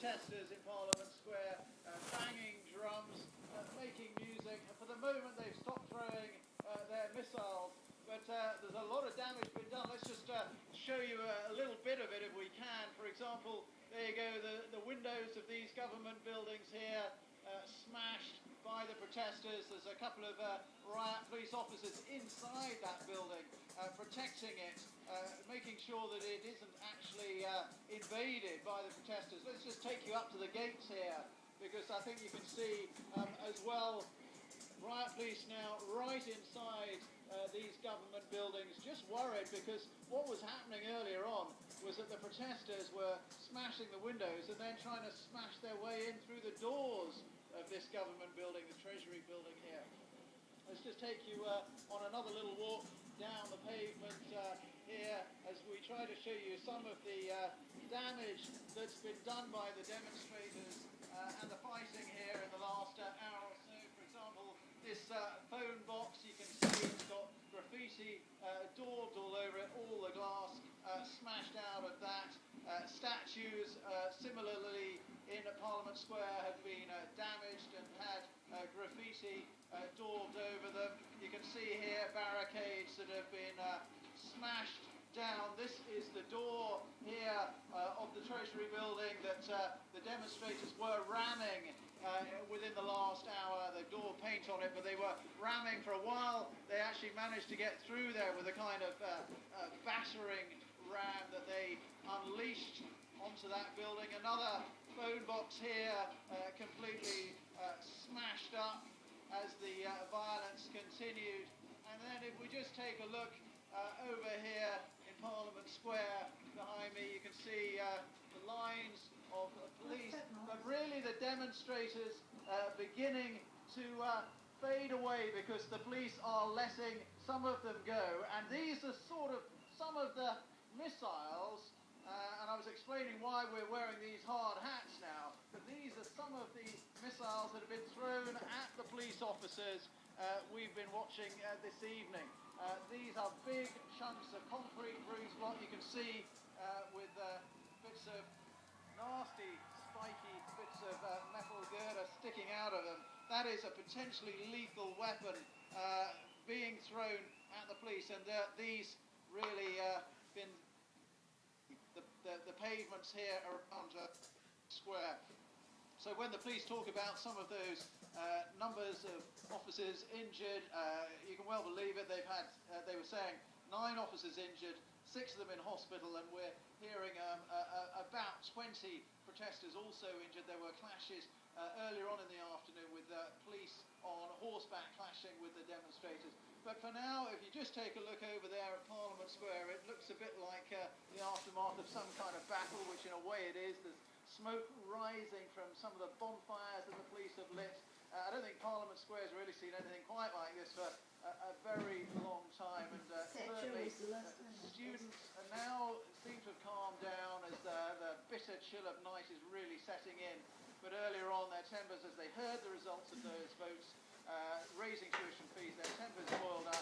protesters in Parliament Square, banging drums, making music. For the moment they've stopped throwing their missiles, but there's a lot of damage been done. Let's just show you a little bit of it if we can. For example, there you go, the windows of these government buildings here smashed by the protesters. There's a couple of riot police officers inside that building protecting it, making sure that it isn't actually invaded by the protesters. Let's just take you up to the gates here, because I think you can see as well riot police now right inside these government buildings, just worried because what was happening earlier on was that the protesters were smashing the windows and then trying to smash their way in through the doors of this government building, the Treasury building here. Let's just take you on another little walk down the pavement here as we try to show you some of the damage that's been done by the demonstrators and the fighting here in the last hour or so. For example, this phone box, you can see it's got graffiti daubed all over it, all the glass smashed out of that. Statues similarly in Parliament Square have been damaged and had graffiti daubed over them. You can see here barricades that have been smashed down. This is the door here of the Treasury building that the demonstrators were ramming within the last hour. They daubed paint on it, but they were ramming for a while. They actually managed to get through there with a kind of battering ram that they unleashed onto that building. Another phone box here completely smashed up as the violence continued. And then if we just take a look over here in Parliament Square behind me, you can see the lines of police, but really the demonstrators beginning to fade away because the police are letting some of them go. And these are sort of some of the missiles, and I was explaining why we're wearing these hard hats now, but these are some of the missiles that have been thrown at the police officers we've been watching this evening. These are big chunks of concrete bruised block. You can see with bits of nasty, spiky bits of metal girder sticking out of them. That is a potentially lethal weapon being thrown at the police, and these really been the pavements here around Square. So when the police talk about some of those numbers of officers injured, you can well believe it. They were saying 9 officers injured, 6 of them in hospital, and we're hearing about 20 protesters also injured. There were clashes earlier on in the afternoon with police on horseback clashing with the demonstrators. But for now, if you just take a look over there at Parliament Square, it looks a bit like the aftermath of some kind of battle, which in a way it is. There's smoke rising from some of the bonfires that the police have lit. I don't think Parliament Square has really seen anything quite like this for a very long time, and certainly students now seem to have calmed down as the bitter chill of night is really setting in. But earlier on, their tempers, as they heard the results of those votes raising tuition fees, their tempers boiled up,